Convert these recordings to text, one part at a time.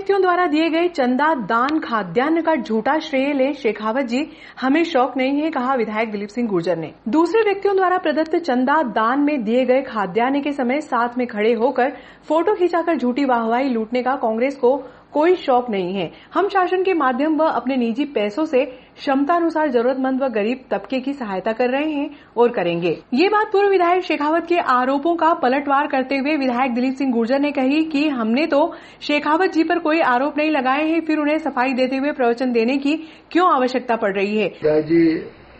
व्यक्तियों द्वारा दिए गए चंदा दान खाद्यान्न का झूठा श्रेय ले शेखावत जी, हमें शौक नहीं है, कहा विधायक दिलीप सिंह गुर्जर ने। दूसरे व्यक्तियों द्वारा प्रदत्त चंदा दान में दिए गए खाद्यान्न के समय साथ में खड़े होकर फोटो खिंचाकर झूठी वाहवाही लूटने का कांग्रेस को कोई शौक नहीं है। हम शासन के माध्यम व अपने निजी पैसों से क्षमतानुसार जरूरतमंद व गरीब तबके की सहायता कर रहे हैं और करेंगे। ये बात पूर्व विधायक शेखावत के आरोपों का पलटवार करते हुए विधायक दिलीप सिंह गुर्जर ने कही कि हमने तो शेखावत जी पर कोई आरोप नहीं लगाए हैं, फिर उन्हें सफाई देते हुए प्रवचन देने की क्यों आवश्यकता पड़ रही है। जी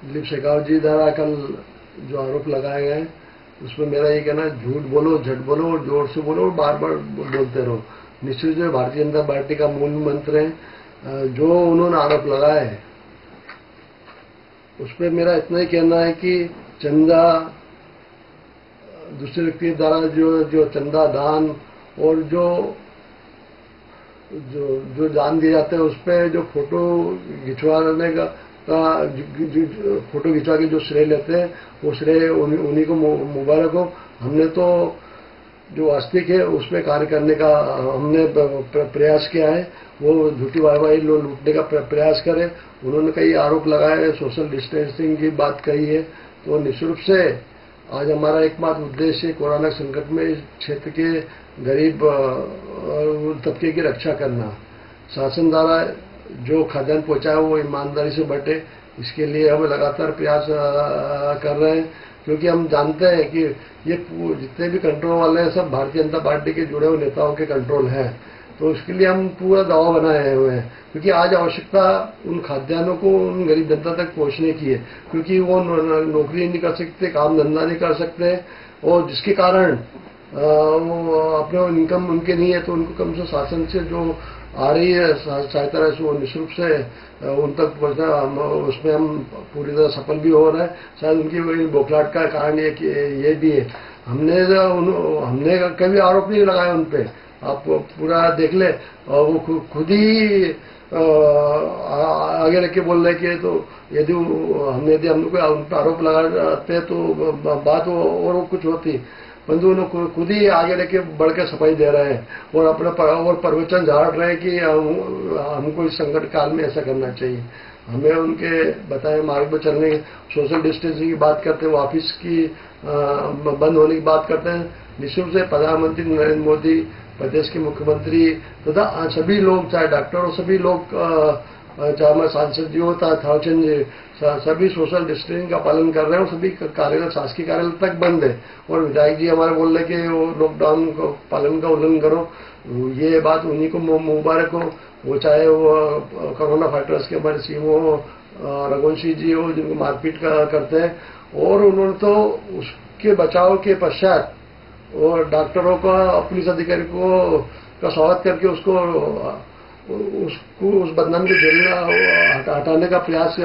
दिलीप शेखावत जी द्वारा कल जो आरोप लगाए गए उसमें मेरा ये कहना, झूठ बोलो, झट बोलो और जोर से बोलो और बार बार बोलते रहो। निश्चित जो भारतीय जनता पार्टी का मूल मंत्र है, जो उन्होंने आरोप लगाया है उस पर मेरा इतना ही कहना है कि चंदा दूसरे व्यक्ति द्वारा जो चंदा दान और जो दान दिए जाते हैं उस पर जो फोटो खिंचवाने का फोटो खिंचवा के जो श्रेय लेते हैं वो श्रेय उन्हीं को मुबारक हो। हमने तो जो वास्तविक है उसमें कार्य करने का हमने प्रयास किया है, वो झूठी वाहवाही लूटने का प्रयास करें। उन्होंने कई आरोप लगाए, सोशल डिस्टेंसिंग की बात कही है, तो निश्चित रूप से आज हमारा एकमात्र उद्देश्य कोरोना संकट में इस क्षेत्र के गरीब तबके की रक्षा करना। शासन द्वारा जो खाद्यान्न पहुंचाया वो ईमानदारी से बटे, इसके लिए हम लगातार प्रयास कर रहे हैं, क्योंकि हम जानते हैं कि ये जितने भी कंट्रोल वाले हैं सब भारतीय जनता पार्टी के जुड़े हुए नेताओं के कंट्रोल हैं। तो इसके लिए हम पूरा दबाव बनाए हुए हैं, क्योंकि आज आवश्यकता उन खाद्यान्नों को उन गरीब जनता तक पहुंचने की है, क्योंकि वो नौकरी नहीं कर सकते, काम धंधा नहीं कर सकते, और जिसके कारण अपने इनकम उनके नहीं है, तो उनको कम से शासन से जो आ रही है सहायता राशि वो निश्चित रूप से उन तक पहुंचना, उसमें हम पूरी तरह सफल भी हो रहे हैं। शायद उनकी बौखलाहट का कारण ये भी है। हमने कभी आरोप नहीं लगाया उन पे, आप पूरा देख ले, और वो खुद ही आगे रख के बोल रहे कि तो यदि हम कोई आरोप लगाते तो बात और कुछ होती, परंतु उन्होंने खुद ही आगे लेके बढ़ के सफाई दे रहे हैं और अपना और प्रवचन झाड़ रहे हैं कि हमको इस संकट काल में ऐसा करना चाहिए। हमें उनके बताए मार्ग पर चलने, सोशल डिस्टेंसिंग की बात करते हैं, वो ऑफिस की बंद होने की बात करते हैं। निश्चित रूप से प्रधानमंत्री नरेंद्र मोदी, प्रदेश के मुख्यमंत्री तथा सभी लोग, चाहे डॉक्टर हो, सभी लोग, चाहे हमारे सांसद जी हो, थावरचंद जी, सभी सोशल डिस्टेंसिंग का पालन कर रहे हैं और सभी कार्यालय, शासकीय कार्यालय तक बंद है। और विधायक जी हमारे बोल रहे कि वो लॉकडाउन को पालन का उल्लंघन करो, ये बात उन्हीं को मुबारक हो। वो चाहे वो कोरोना फाइटर्स के हमारे सीएमओ रघुवंशी जी हो, जिनको मारपीट करते हैं, और उन्होंने तो उसके बचाव के पश्चात और डॉक्टरों का, पुलिस अधिकारी का स्वागत करके उसको उस बदनाम के जरिए हटाने का प्रयास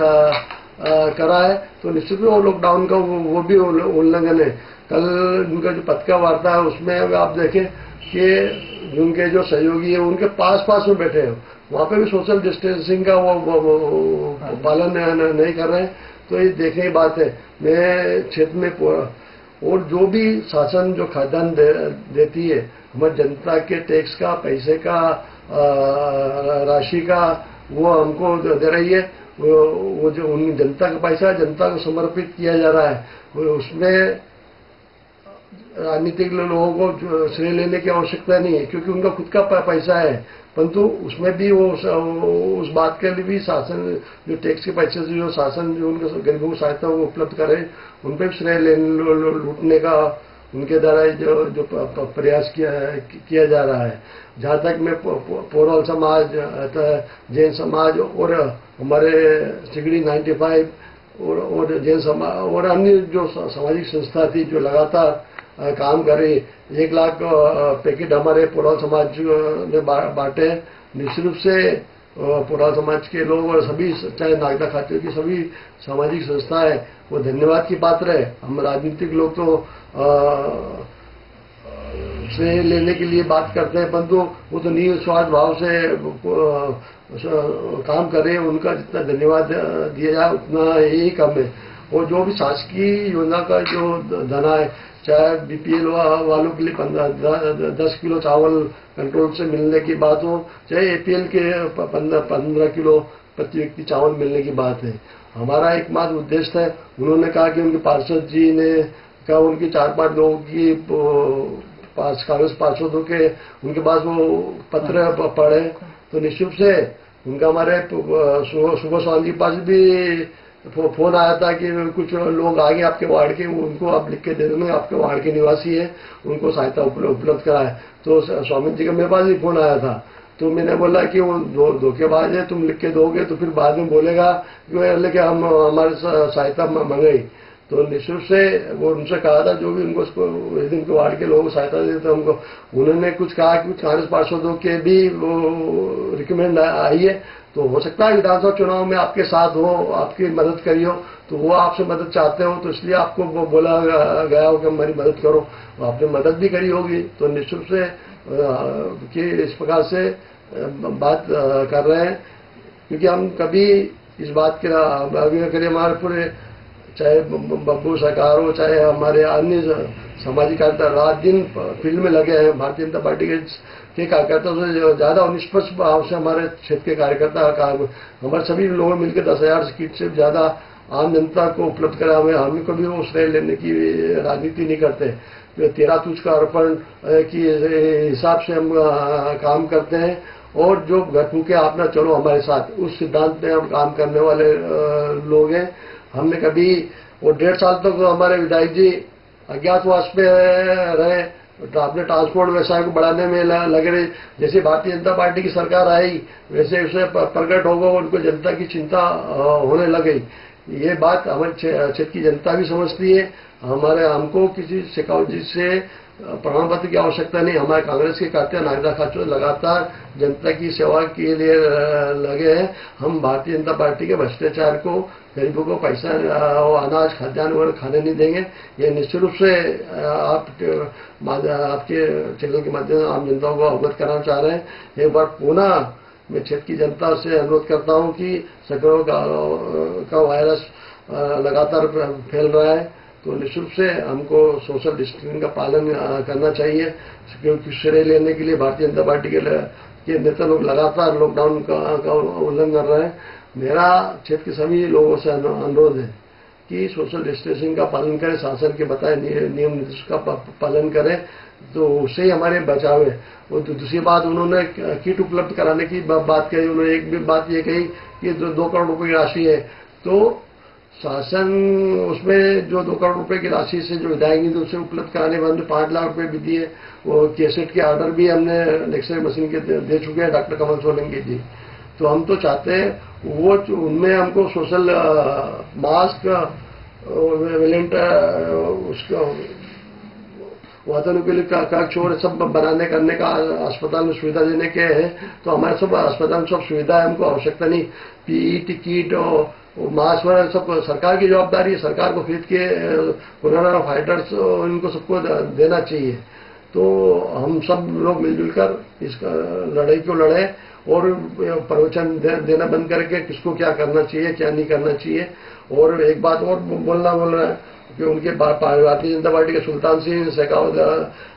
करा है। तो निश्चित रूप से लॉकडाउन का वो भी उल्लंघन है। कल उनका जो पत्रकार वार्ता है उसमें आप देखें कि उनके जो सहयोगी है उनके पास में बैठे हैं, वहां पे भी सोशल डिस्टेंसिंग का वो पालन नहीं कर रहे हैं। तो ये देखने की बात है। मैं क्षेत्र में और जो भी शासन जो खाद्यान्न देती है, हमारी जनता के टैक्स का, पैसे का, राशि का, वो हमको दे रही है। वो जो उन जनता का पैसा जनता को समर्पित किया जा रहा है, उसमें राजनीतिक लोगों को श्रेय लेने की आवश्यकता नहीं है, क्योंकि उनका खुद का पैसा है। परंतु उसमें भी वो उस बात के लिए भी शासन जो टैक्स के पैसे से जो शासन जो उनके गरीबों को सहायता वो उपलब्ध करे, उन पर भी श्रेय लूटने का उनके द्वारा जो प्रयास किया जा रहा है। जहाँ तक मैं पोरल समाज, जैन समाज और हमारे सिगड़ी 95 और जैन समाज और अन्य जो सामाजिक संस्था थी जो लगातार काम कर रही, 1 लाख पैकेट हमारे पोरल समाज ने बांटे। निश्चित रूप से पोरल समाज के लोग और सभी, चाहे नागदा खाते की सभी सामाजिक संस्थाएं, वो धन्यवाद की पात्र है। हम राजनीतिक लोग तो श्रेय लेने के लिए बात करते हैं, परंतु वो तो निस्वार्थ भाव से काम कर रहे हैं। उनका जितना धन्यवाद दिया जाए उतना ही कम है। और जो भी शासकीय योजना का जो धन है, चाहे बीपीएल वालों के लिए 10 किलो चावल कंट्रोल से मिलने की बात हो, चाहे एपीएल के 15 किलो प्रति व्यक्ति चावल मिलने की बात है। हमारा एकमात्र उद्देश्य है। उन्होंने कहा कि उनके पार्षद जी ने कहा उनकी 4-5 लोगों की कांग्रेस पार्षदों के उनके पास वो पत्र पढ़े, तो निश्चित से उनका हमारे सुबह स्वामी के पास भी फोन आया था कि कुछ लोग आगे आपके वार्ड के, उनको आप लिख के दे देंगे, आपके वार्ड के निवासी है, उनको सहायता उपलब्ध कराए। तो स्वामी जी का मेरे पास भी फोन आया था, तो मैंने बोला कि वो धोखेबाज है, तुम लिख के दोगे तो फिर बाद में बोलेगा कि हम हमारे सहायता मंगाई। तो निश्चित से वो उनसे कहा था जो भी उनको दिन के वार्ड के लोगों को सहायता देते थे उनको, उन्होंने कुछ कहा कि कुछ कांग्रेस पार्षदों के भी वो रिकमेंड आई है, तो हो सकता है विधानसभा चुनाव में आपके साथ हो, आपकी मदद करी हो, तो वो आपसे मदद चाहते हो, तो इसलिए आपको बोला गया हो कि हमारी मदद करो। आपने मदद भी करी होगी, तो निश्चित से कि इस प्रकार से बात कर रहे हैं, क्योंकि हम कभी इस बात के आगे करिए, हमारे पूरे चाहे बब्बू सरकार हो, चाहे हमारे अन्य सामाजिक कार्यकर्ता रात दिन फील्ड में लगे हैं। भारतीय जनता पार्टी के कार्यकर्ता से ज्यादा निष्पक्ष भाव से हमारे क्षेत्र के कार्यकर्ता हमारे सभी लोगों मिलकर 10,000 किट से ज्यादा आम जनता को उपलब्ध करा। हमें कभी वो श्रेय लेने की राजनीति नहीं करते। 13 तुझ का अर्पण की हिसाब से हम काम करते हैं, और जो घर फूके आप ना चलो हमारे साथ, उस सिद्धांत पे हम काम करने वाले लोग हैं। हमने कभी वो 1.5 साल तक तो हमारे विधायक जी अज्ञातवास पे रहे, तो अपने ट्रांसपोर्ट व्यवसाय को बढ़ाने में लगे रहे। जैसे भारतीय जनता पार्टी की सरकार आई वैसे उसे प्रकट होगा, उनको जनता की चिंता होने लगी। ये बात हमारे क्षेत्र की जनता भी समझती है। हमको किसी शेखावत जी से प्रमाण पत्र की आवश्यकता नहीं। हमारे कांग्रेस के कार्यकर्ता नागदा खाचर लगातार जनता की सेवा के लिए लगे हैं। हम भारतीय जनता पार्टी के भ्रष्टाचार को, गरीबों को पैसा और अनाज खाद्यान्न वगैरह खाने नहीं देंगे। ये निश्चित रूप से आपके चैनल के माध्यम से आम जनता को अवगत कराना चाह रहे हैं। एक बार पुनः मैं क्षेत्र की जनता से अनुरोध करता हूं कि संक्रमण का वायरस लगातार फैल रहा है, तो निश्चित से हमको सोशल डिस्टेंसिंग का पालन करना चाहिए, क्योंकि श्रेय लेने के लिए भारतीय जनता पार्टी के नेता लोग लगातार लॉकडाउन का उल्लंघन कर रहे हैं। मेरा क्षेत्र के सभी लोगों से अनुरोध है कि सोशल डिस्टेंसिंग का पालन करें, शासन के बताए नियम निर्देश का पालन करें, तो उससे ही हमारे बचाव है। और दूसरी बात, उन्होंने किट उपलब्ध कराने की बात कही। उन्होंने एक भी बात ये कही कि 2 करोड़ रुपए की राशि है, तो शासन उसमें जो 2 करोड़ रुपए की राशि से जो विधायक निधि उसे उपलब्ध कराने में हमने 5 लाख रुपए भी दिए। वो कैसेट के ऑर्डर भी हमने एक्सरे मशीन के दे चुके हैं डॉक्टर कमल सोलंकी जी। तो हम तो चाहते हैं वो उनमें हमको सोशल मास्क, वेलेंट, उसका वातानुकूलित कक्ष और सब बनाने करने का अस्पताल में सुविधा देने के हैं। तो हमारे सब अस्पताल में सब सुविधा है, हमको आवश्यकता नहीं। पीई किट और मास्क वगैरह सब सरकार की जवाबदारी है। सरकार को खरीद के कोरोना फाइटर्स इनको सबको देना चाहिए। तो हम सब लोग मिलजुल कर इस लड़ाई को लड़े और प्रवचन देना बंद करके किसको क्या करना चाहिए, क्या नहीं करना चाहिए। और एक बात और बोल रहा है कि उनके भारतीय जनता पार्टी के सुल्तान सिंह शेखावत,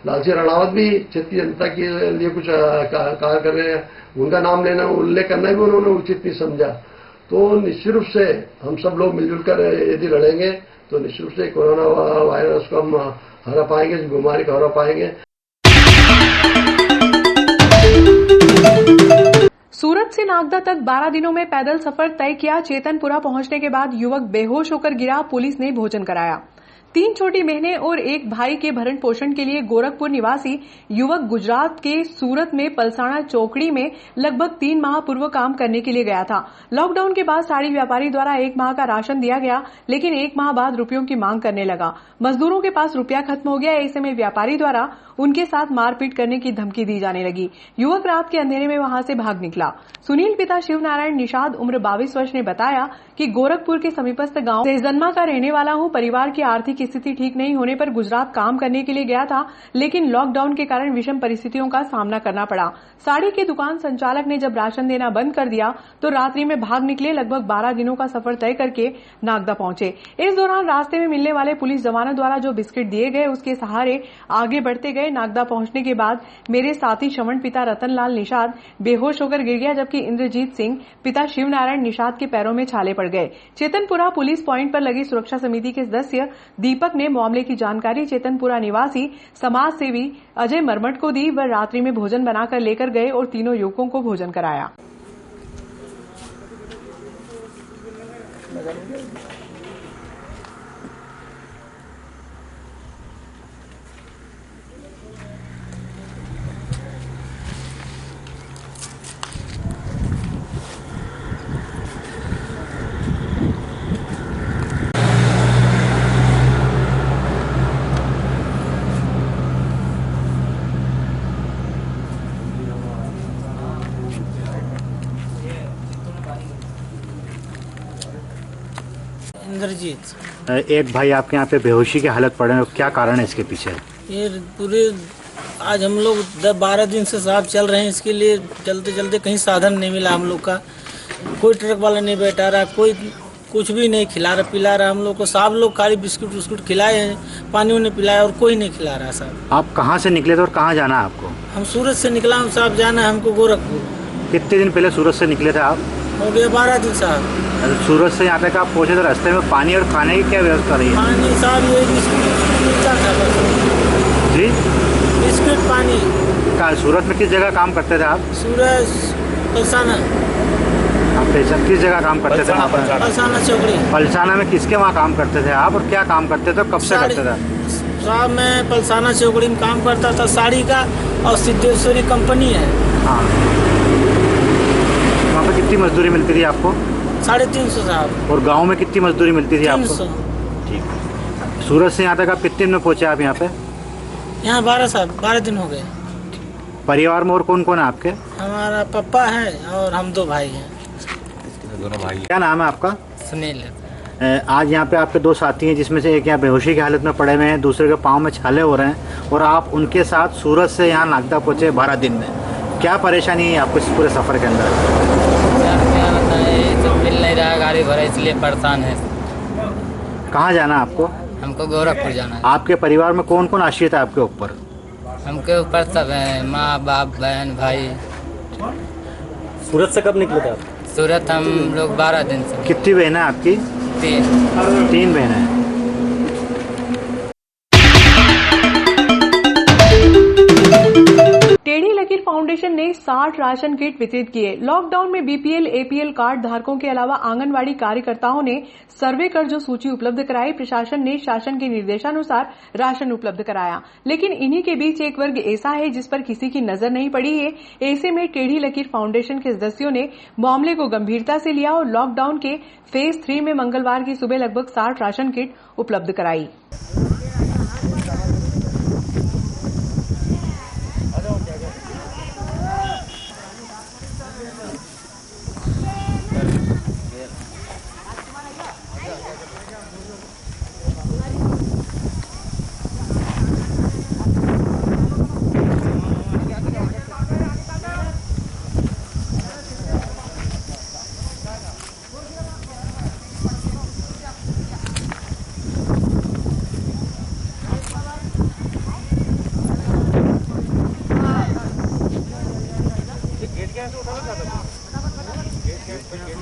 लालसिंह राणावत भी क्षेत्र की जनता के लिए कुछ कार्य कर रहे हैं। उनका नाम लेना, उल्लेख करना भी उन्होंने उचित नहीं समझा। तो निश्चित रूप से हम सब लोग मिलजुल कर यदि लड़ेंगे तो निश्चित रूप से कोरोना वायरस को हम हरा पाएंगे, इस बीमारी को हरा पाएंगे। सूरत से नागदा तक 12 दिनों में पैदल सफर तय किया। चेतनपुरा पहुंचने के बाद युवक बेहोश होकर गिरा। पुलिस ने भोजन कराया। 3 छोटी बहनें और एक भाई के भरण पोषण के लिए गोरखपुर निवासी युवक गुजरात के सूरत में पलसाना चौकड़ी में लगभग 3 माह पूर्व काम करने के लिए गया था। लॉकडाउन के बाद साड़ी व्यापारी द्वारा 1 माह का राशन दिया गया, लेकिन 1 माह बाद रुपयों की मांग करने लगा। मजदूरों के पास रुपया खत्म हो गया। ऐसे में व्यापारी द्वारा उनके साथ मारपीट करने की धमकी दी जाने लगी। युवक रात के अंधेरे में वहां से भाग निकला। सुनील पिता शिवनारायण निषाद उम्र 22 वर्ष ने बताया कि गोरखपुर के समीपस्थ गांव सेजन्मा का रहने वाला हूं। परिवार की आर्थिक की स्थिति ठीक नहीं होने पर गुजरात काम करने के लिए गया था, लेकिन लॉकडाउन के कारण विषम परिस्थितियों का सामना करना पड़ा। साड़ी की दुकान संचालक ने जब राशन देना बंद कर दिया तो रात्रि में भाग निकले। लगभग 12 दिनों का सफर तय करके नागदा पहुंचे। इस दौरान रास्ते में मिलने वाले पुलिस जवानों द्वारा जो बिस्किट दिए गए उसके सहारे आगे बढ़ते गए। नागदा पहुंचने के बाद मेरे साथी श्रवण पिता रतनलाल निषाद बेहोश होकर गिर गया, जबकि इंद्रजीत सिंह पिता शिवनारायण निषाद के पैरों में छाले पड़ गए। चेतनपुरा पुलिस पॉइंट पर लगी सुरक्षा समिति के सदस्य दीपक ने मामले की जानकारी चेतनपुरा निवासी समाज सेवी अजय मरमट को दी। वह रात्रि में भोजन बनाकर लेकर गए और तीनों युवकों को भोजन कराया। इंद्रजीत। एक भाई आपके यहाँ पे बेहोशी की हालत पड़े हैं, क्या कारण है इसके पीछे? ये पूरे आज हम लोग 10-12 दिन से साहब चल रहे हैं, इसके लिए चलते चलते कहीं साधन नहीं मिला हम लोग का। कोई ट्रक वाला नहीं बैठा रहा, कोई कुछ भी नहीं खिला रहा पिला रहा हम लोग को। सब लोग खाली बिस्कुट विस्कुट खिलाए हैं, पानी उन्हें पिलाया और कोई नहीं खिला रहा साहब। आप कहाँ से निकले थे और कहाँ जाना है आपको? हम सूरत से निकला हूँ साहब, जाना है हमको गोरखपुर। कितने दिन पहले सूरत से निकले थे आप? हो गया 12 दिन साहब। सूरत से यहाँ तक आप पहुँचे तो रास्ते में पानी और खाने की क्या व्यवस्था रही है? पानी साहब ये बिस्कुट मिलता था बस। जी बिस्कुट पानी। कहाँ सूरत में किस जगह काम करते थे आप? सूरज पलसाना। आप किस जगह काम करते थे? पलसाना चौकड़ी। पलसाना में किसके वहाँ काम करते थे आप और क्या काम करते थे, कब से करते थे? साहब मैं पलसाना चौकड़ी में काम करता था, साड़ी का, और सिद्धेश्वरी कंपनी है। हाँ, वहाँ पे कितनी मजदूरी मिलती थी आपको? 350 साहब। और गांव में कितनी मजदूरी मिलती थी आपको? 300। ठीक। सूरत से यहाँ तक आप कितने दिन में पहुँचे आप यहाँ पे? यहाँ 12 दिन हो गए। परिवार में और कौन कौन है आपके? हमारा पापा है और हम 2 भाई हैं। दोनों भाई। क्या नाम है आपका? सुनील। आज यहाँ पे आपके 2 साथी हैं, जिसमें से एक यहाँ बेहोशी की हालत में पड़े हुए हैं, दूसरे के पाँव में छाले हो रहे हैं, और आप उनके साथ सूरत से यहाँ नागदा पहुँचे 12 दिन में। क्या परेशानी है आपको इस पूरे सफ़र के अंदर? क्या बताएं, तो मिल नहीं रहा गाड़ी घोड़ा, इसलिए परेशान है। कहाँ जाना है आपको? हमको गोरखपुर जाना है। आपके परिवार में कौन कौन आश्रित है आपके ऊपर? हमके ऊपर सब है, माँ बाप बहन भाई। सूरत से कब निकले थे आप? सूरत हम लोग 12 दिन से। कितनी बहन है आपकी? 3 बहन है। टेढ़ी लकीर फाउंडेशन ने 60 राशन किट वितरित किए। लॉकडाउन में बीपीएल एपीएल कार्ड धारकों के अलावा आंगनवाड़ी कार्यकर्ताओं ने सर्वे कर जो सूची उपलब्ध कराई, प्रशासन ने शासन के निर्देशानुसार राशन उपलब्ध कराया। लेकिन इन्हीं के बीच एक वर्ग ऐसा है जिस पर किसी की नजर नहीं पड़ी है। ऐसे में टेढ़ी लकीर फाउंडेशन के सदस्यों ने मामले को गंभीरता से लिया और लॉकडाउन के फेज 3 में मंगलवार की सुबह लगभग 60 राशन किट उपलब्ध कराई।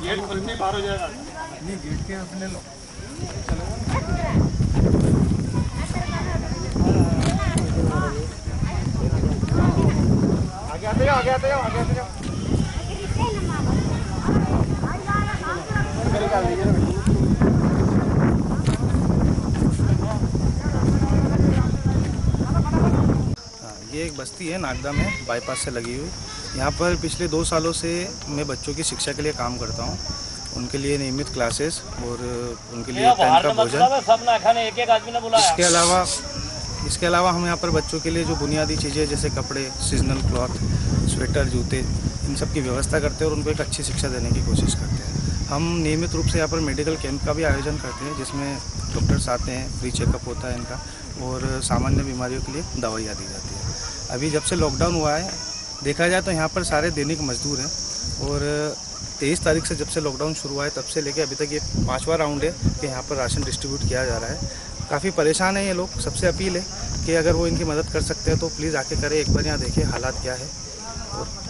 गेट खुलने बाहर हो जाएगा। नहीं गेट के अपने लो। आगे आते जाओ, आगे आते जाओ, आगे आते जाओ। ये एक बस्ती है नागदा में, बाईपास से लगी हुई। यहाँ पर पिछले 2 सालों से मैं बच्चों की शिक्षा के लिए काम करता हूँ। उनके लिए नियमित क्लासेस और उनके लिए टाइम का भोजन। इसके अलावा हम यहाँ पर बच्चों के लिए जो बुनियादी चीज़ें जैसे कपड़े, सीजनल क्लॉथ, स्वेटर, जूते, इन सब की व्यवस्था करते हैं और उनको एक अच्छी शिक्षा देने की कोशिश करते हैं। हम नियमित रूप से यहाँ पर मेडिकल कैंप का भी आयोजन करते हैं, जिसमें डॉक्टर्स आते हैं, फ्री चेकअप होता है इनका और सामान्य बीमारियों के लिए दवाइयाँ दी जाती है। अभी जब से लॉकडाउन हुआ है, देखा जाए तो यहाँ पर सारे दैनिक मजदूर हैं और 23 तारीख से जब से लॉकडाउन शुरू हुआ है तब से लेकर अभी तक ये 5वां राउंड है कि यहाँ पर राशन डिस्ट्रीब्यूट किया जा रहा है। काफ़ी परेशान है ये लोग। सबसे अपील है कि अगर वो इनकी मदद कर सकते हैं तो प्लीज़ आके करें, एक बार यहाँ देखें हालात क्या है। और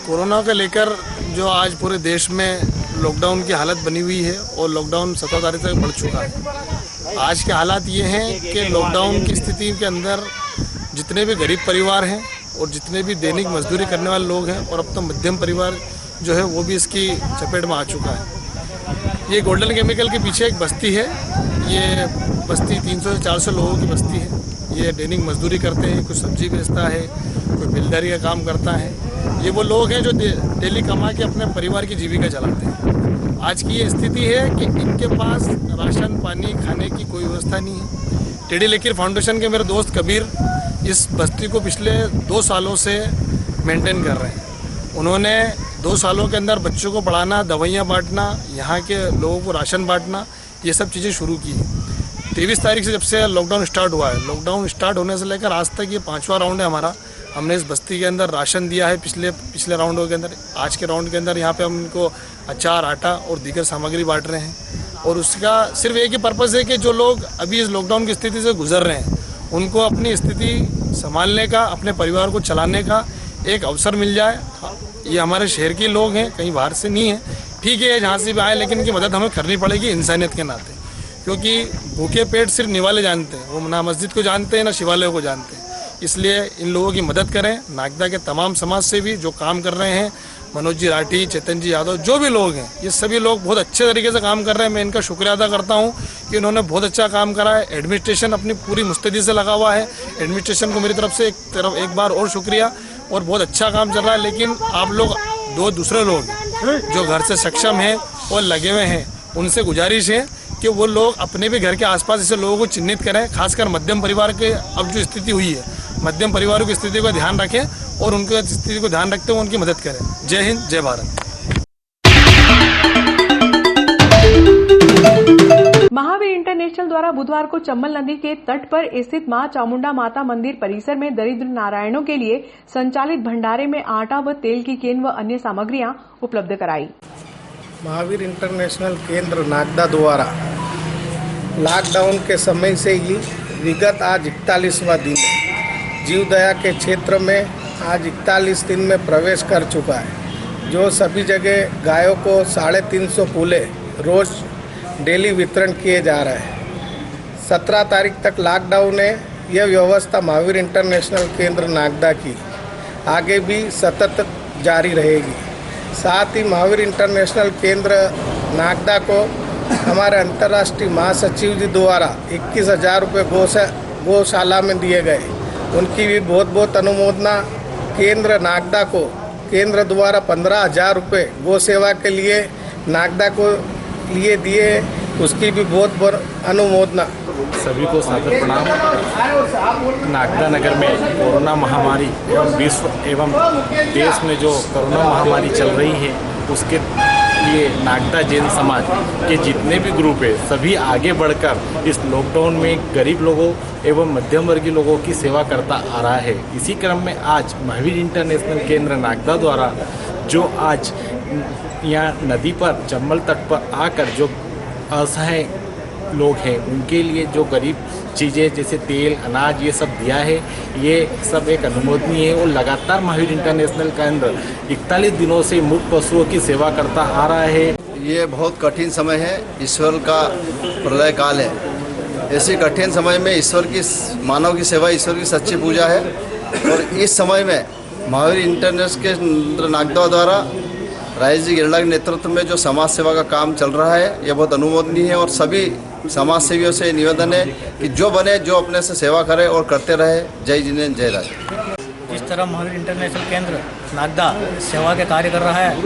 कोरोना को लेकर जो आज पूरे देश में लॉकडाउन की हालत बनी हुई है और लॉकडाउन 17 तारीख तक बढ़ चुका है। आज के हालात ये हैं कि लॉकडाउन की स्थिति के अंदर जितने भी गरीब परिवार हैं और जितने भी दैनिक मजदूरी करने वाले लोग हैं और अब तो मध्यम परिवार जो है वो भी इसकी चपेट में आ चुका है। ये गोल्डन केमिकल के पीछे एक बस्ती है। ये बस्ती 300 से 400 लोगों की बस्ती है। ये दैनिक मजदूरी करते हैं, कुछ सब्जी बेचता है, कोई बिल्डरी का काम करता है। ये वो लोग हैं जो डेली कमा के अपने परिवार की जीविका चलाते हैं। आज की ये स्थिति है कि इनके पास राशन पानी खाने की कोई व्यवस्था नहीं है। टेढ़ी लकीर फाउंडेशन के मेरे दोस्त कबीर इस बस्ती को पिछले 2 सालों से मेंटेन कर रहे हैं। उन्होंने 2 सालों के अंदर बच्चों को पढ़ाना, दवाइयाँ बांटना, यहाँ के लोगों को राशन बांटना, ये सब चीज़ें शुरू की है। 23 तारीख से जब से लॉकडाउन स्टार्ट हुआ है, लॉकडाउन स्टार्ट होने से लेकर आज तक ये 5वां राउंड है हमारा। हमने इस बस्ती के अंदर राशन दिया है पिछले राउंडों के अंदर। आज के राउंड के अंदर यहाँ पे हम इनको अचार, आटा और दीगर सामग्री बांट रहे हैं और उसका सिर्फ एक ही पर्पज़ है कि जो लोग अभी इस लॉकडाउन की स्थिति से गुजर रहे हैं उनको अपनी स्थिति संभालने का, अपने परिवार को चलाने का एक अवसर मिल जाए। ये हमारे शहर के लोग हैं, कहीं बाहर से नहीं है। ठीक है, जहाँ से भी आए, लेकिन इनकी मदद हमें करनी पड़ेगी इंसानियत के नाते, क्योंकि भूखे पेट सिर्फ निवाले जानते हैं। वो ना मस्जिद को जानते हैं ना शिवालय को जानते हैं। इसलिए इन लोगों की मदद करें। नागदा के तमाम समाज से भी जो काम कर रहे हैं, मनोज जी राठी, चेतन जी यादव, जो भी लोग हैं, ये सभी लोग बहुत अच्छे तरीके से काम कर रहे हैं। मैं इनका शुक्रिया अदा करता हूं कि इन्होंने बहुत अच्छा काम करा है। एडमिनिस्ट्रेशन अपनी पूरी मुस्तैदी से लगा हुआ है। एडमिनिस्ट्रेशन को मेरी तरफ से एक बार और शुक्रिया, और बहुत अच्छा काम चल रहा है। लेकिन आप लोग, 2 दूसरे लोग जो घर से सक्षम हैं और लगे हुए हैं, उनसे गुजारिश है कि वो लोग अपने भी घर के आसपास ऐसे लोगों को चिन्हित करें। खासकर मध्यम परिवार के अब जो स्थिति हुई है, मध्यम परिवारों की स्थिति को ध्यान रखें और उनकी स्थिति को ध्यान रखते हुए उनकी मदद करें। जय हिंद, जय भारत। महावीर इंटरनेशनल द्वारा बुधवार को चंबल नदी के तट पर स्थित मां चामुंडा माता मंदिर परिसर में दरिद्र नारायणों के लिए संचालित भंडारे में आटा व तेल की केन व अन्य सामग्रियां उपलब्ध कराई। महावीर इंटरनेशनल केंद्र नागदा द्वारा लॉकडाउन के समय से ही विगत आज 41वां दिन जीवदया के क्षेत्र में आज 41 दिन में प्रवेश कर चुका है, जो सभी जगह गायों को 350 फूले रोज डेली वितरण किए जा रहे हैं। 17 तारीख तक लॉकडाउन है। यह व्यवस्था महावीर इंटरनेशनल केंद्र नागदा की आगे भी सतत जारी रहेगी। साथ ही महावीर इंटरनेशनल केंद्र नागदा को हमारे अंतर्राष्ट्रीय महासचिव जी द्वारा 21,000 रुपये गौशाला में दिए गए। उनकी भी बहुत बहुत अनुमोदना। केंद्र नागदा को केंद्र द्वारा 15,000 रुपये गौ सेवा के लिए नागदा को लिए दिए, उसकी भी बहुत बहुत अनुमोदना। सभी को सादर प्रणाम। नागदा नगर में कोरोना महामारी एवं विश्व एवं देश में जो कोरोना महामारी चल रही है, उसके लिए नागदा जैन समाज के जितने भी ग्रुप है, सभी आगे बढ़कर इस लॉकडाउन में गरीब लोगों एवं मध्यम वर्गीय लोगों की सेवा करता आ रहा है। इसी क्रम में आज महावीर इंटरनेशनल केंद्र नागदा द्वारा जो आज यहाँ नदी पर, चंबल तट पर आकर जो असहाय लोग हैं, उनके लिए जो गरीब चीज़ें जैसे तेल, अनाज, ये सब दिया है, ये सब एक अनुमोदनीय है। और लगातार महावीर इंटरनेशनल केंद्र 41 दिनों से मूक पशुओं की सेवा करता आ रहा है। ये बहुत कठिन समय है, ईश्वर का प्रलय काल है। ऐसे कठिन समय में ईश्वर की, मानव की सेवा ईश्वर की सच्ची पूजा है। और इस समय में महावीर इंटरनेशनल केंद्र नागदा द्वारा राजेश जी गिरला के नेतृत्व में जो समाज सेवा का काम चल रहा है, ये बहुत अनुमोदनीय है। और सभी समाज सेवियों से निवेदन है कि जो बने, जो अपने से सेवा करे और करते रहे। जय जिनेन्द्र, जय राज। जिस तरह महावीर इंटरनेशनल केंद्र नागदा सेवा के कार्य कर रहा है,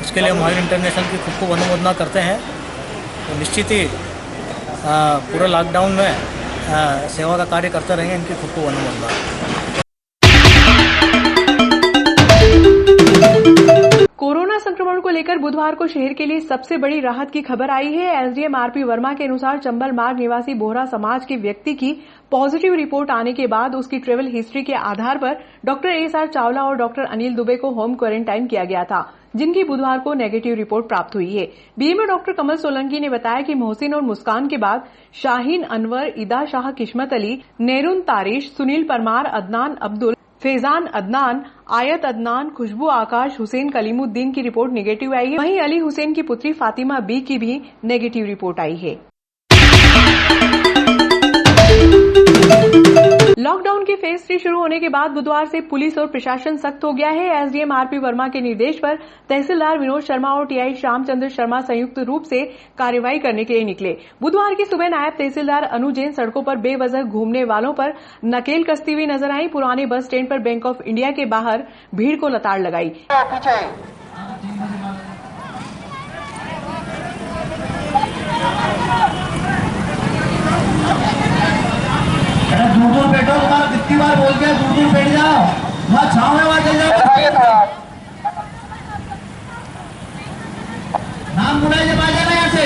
उसके लिए महावीर इंटरनेशनल की खूब खूब अनुमोदना करते हैं। तो निश्चित ही पूरे लॉकडाउन में सेवा का कार्य करते रहेंगे। इनकी खूब खूब अनुमोदना। संक्रमण को लेकर बुधवार को शहर के लिए सबसे बड़ी राहत की खबर आई है। एसडीएम आरपी वर्मा के अनुसार चंबल मार्ग निवासी बोहरा समाज के व्यक्ति की पॉजिटिव रिपोर्ट आने के बाद उसकी ट्रेवल हिस्ट्री के आधार पर डॉक्टर एसआर चावला और डॉक्टर अनिल दुबे को होम क्वारंटाइन किया गया था, जिनकी बुधवार को नेगेटिव रिपोर्ट प्राप्त हुई है। बीएमओ डॉक्टर कमल सोलंकी ने बताया कि मोहसिन और मुस्कान के बाद शाहीन अनवर, इदा शाह, किस्मत अली, नेरून तारिश, सुनील परमार, अदनान अब्दुल, फैजान अदनान, आयत अदनान, खुशबू आकाश, हुसैन कलीमुद्दीन की रिपोर्ट नेगेटिव आई है। वहीं अली हुसैन की पुत्री फातिमा बी की भी नेगेटिव रिपोर्ट आई है। लॉकडाउन के फेज 3 शुरू होने के बाद बुधवार से पुलिस और प्रशासन सख्त हो गया है। एसडीएम आरपी वर्मा के निर्देश पर तहसीलदार विनोद शर्मा और टीआई श्यामचंद्र शर्मा संयुक्त रूप से कार्रवाई करने के लिए निकले। बुधवार की सुबह नायब तहसीलदार अनु जैन सड़कों पर बेवजह घूमने वालों पर नकेल कसती हुई नजर आई। पुराने बस स्टैंड पर बैंक ऑफ इंडिया के बाहर भीड़ को लताड़ लगाई। दूर बैठो, तुम्हारा कितनी बार बोल के दूर बैठ जाओ, वहाँ छाव में वहाँ चल जाओ। नाम बुलाइए, आ जाना यहाँ से।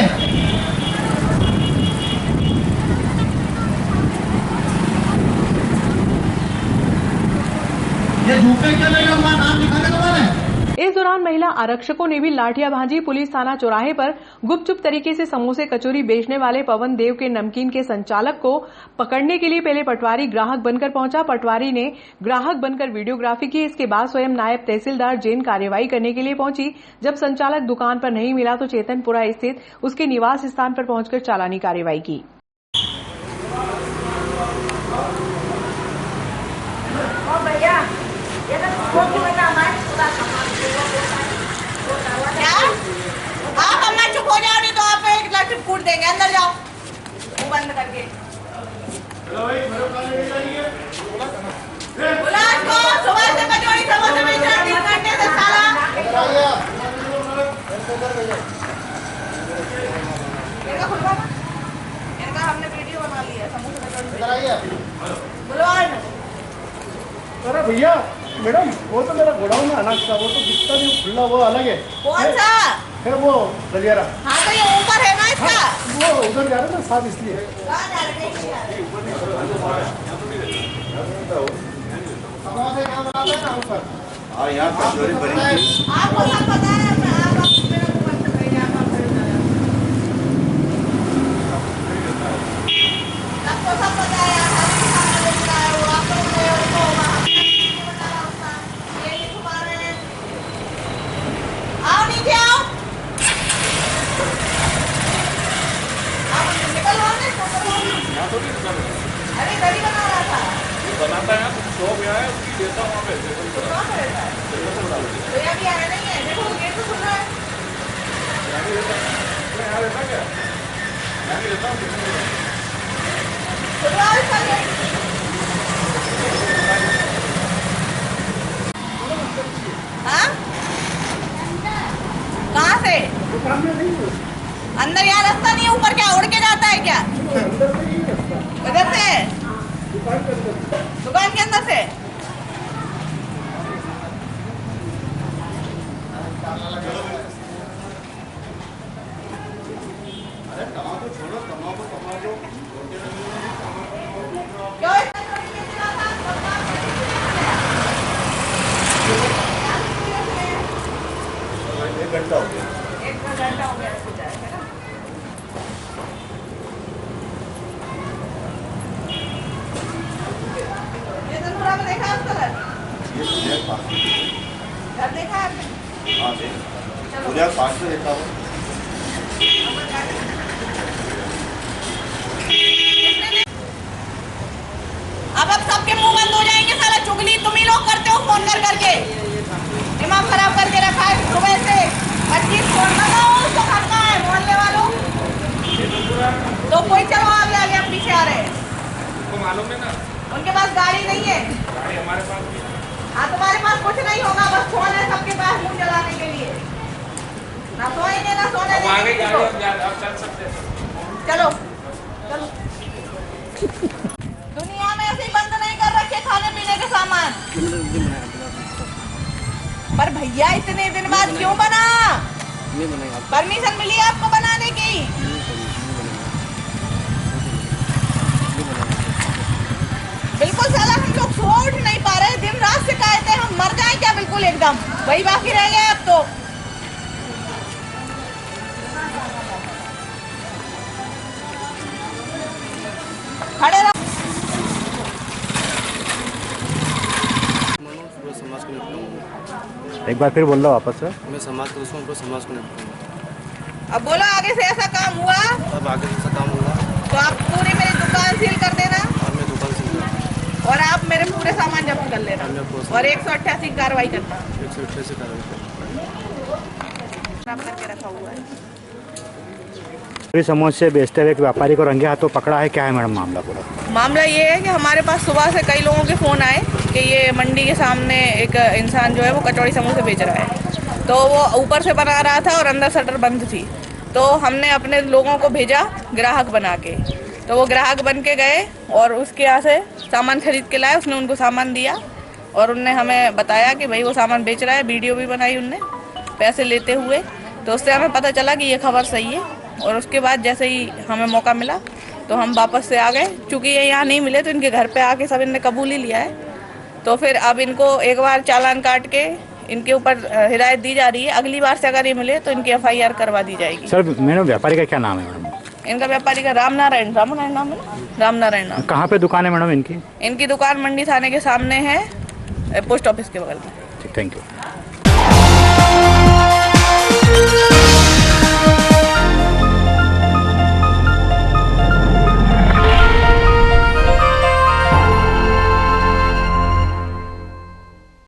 ये झूठे क्या बैठो, वहाँ नाम लिखा दे तुम्हारे। इस दौरान महिला आरक्षकों ने भी लाठियां भांजी। पुलिस थाना चौराहे पर गुपचुप तरीके से समोसे कचौरी बेचने वाले पवन देव के नमकीन के संचालक को पकड़ने के लिए पहले पटवारी ग्राहक बनकर पहुंचा। पटवारी ने ग्राहक बनकर वीडियोग्राफी की। इसके बाद स्वयं नायब तहसीलदार जैन कार्रवाई करने के लिए पहुंची। जब संचालक दुकान पर नहीं मिला तो चेतनपुरा स्थित उसके निवास स्थान पर पहुंचकर चालानी कार्रवाई की। आप अम्मा चुप हो जाओ, नहीं तो आप एक लाठी कूट देंगे। अंदर जाओ, मुंह बंद करके। गुलाब को सुबह से कचौड़ी समोसे बेच रहा 3 घंटे से साला। इनका खुलवा, इनका हमने वीडियो बना लिया समोसे कचौड़ी। बुलवान अरे भैया मैडम, वो तो मेरा गोडाउन है अनाज का, वो तो दिखता नहीं खुला, वो अलग है। कौन सा है वो गलियारा? हाँ तो ये ऊपर है ना इसका। वो उधर जा रहे ना साथ, इसलिए। और यहाँ कचौरी बनी आपको सब पता है। आपको सब पता है। आओ नीचे आओ। अरे गली बना रहा था। बनाता है तो शॉप यहाँ है, उसकी देता हूँ वहाँ पे। तो यहाँ भी आ रहा नहीं है। देखो गेट तो खुल रहा है। यहाँ रहता क्या? यहाँ नहीं रहता हूँ। हाँ? कहाँ से? अंदर यहाँ रास्ता नहीं है, ऊपर क्या उड़ के जाता है क्या? उधर से दुकान के अंदर से। क्यों एक घंटा हो गया। 1 घंटा हो गया इसको जाए, है ना? ये चंद्रपुरा में देखा है उसका घर? घर देखा है आपने? हाँ देखा, पूजा पास में देखा हो। अब सबके मुंह बंद हो जाएंगे। साला चुगली तुम ही लोग करते हो फोन कर करके। दिमाग खराब करके रखा है सुबह से। 25 फोन लगाओ, उसको करना है मोहल्ले वालों। तो कोई चलो आगे आगे, हम पीछे आ रहे हैं। तुमको मालूम है ना, उनके पास गाड़ी नहीं है। गाड़ी हमारे पास भी है। हाँ तुम्हारे पास कुछ नहीं होगा, बस फोन है सबके पास मुंह चलाने के लिए। ना सोएंगे ना सोने अब आगे देंगे गाड़ी किसी को। अब चल सकते हैं। चलो चलो। दुनिया में ऐसे ही बंद नहीं कर रखे खाने पीने के सामान। पर भैया इतने दिन बाद क्यों बना? परमिशन मिली है आपको बनाने की? बिल्कुल साला हम लोग छोड़ नहीं पा रहे, दिन रात शिकायतें, हम मर जाए क्या बिल्कुल एकदम, वही बाकी रह गया अब तो। खड़े रहो। समाज को निपटाऊंगा। एक बार फिर बोल रहा वापस से। मैं समाज का दुश्मन को समाज को निपटाऊंगा। अब बोलो आगे से ऐसा काम हुआ अब आगे से ऐसा काम होगा तो आप पूरी मेरी दुकान सील कर देना और मैं दुकान सील कर और आप मेरे पूरे सामान जब्त कर लेना और 188 की कार्रवाई करना। 188 कार्रवाई करके रखा हुआ है। समोसे से बेचते हुए एक व्यापारी को रंगे हाथों पकड़ा है, क्या है मैडम मामला पूरा? मामला ये है कि हमारे पास सुबह से कई लोगों के फ़ोन आए कि ये मंडी के सामने एक इंसान जो है वो कचौड़ी समोसे बेच रहा है, तो वो ऊपर से बना रहा था और अंदर शटर बंद थी, तो हमने अपने लोगों को भेजा ग्राहक बना के, तो वो ग्राहक बन के गए और उसके यहाँ से सामान खरीद के लाए, उसने उनको सामान दिया और उनने हमें बताया कि भाई वो सामान बेच रहा है, वीडियो भी बनाई उनने पैसे लेते हुए, तो उससे हमें पता चला कि ये खबर सही है। और उसके बाद जैसे ही हमें मौका मिला तो हम वापस से आ गए, चूँकि ये यहाँ नहीं मिले तो इनके घर पे आके सब इनने कबूल ही लिया है, तो फिर अब इनको एक बार चालान काट के इनके ऊपर हिदायत दी जा रही है, अगली बार से अगर ये मिले तो इनकी FIR करवा दी जाएगी। सर मैडम व्यापारी का क्या नाम है मैडम? इनका व्यापारी का रामनारायण नाम है ना, रामनारायण नाम। कहाँ पे दुकान है मैडम इनकी? इनकी दुकान मंडी थाने के सामने है, पोस्ट ऑफिस के बगल में। Thank you.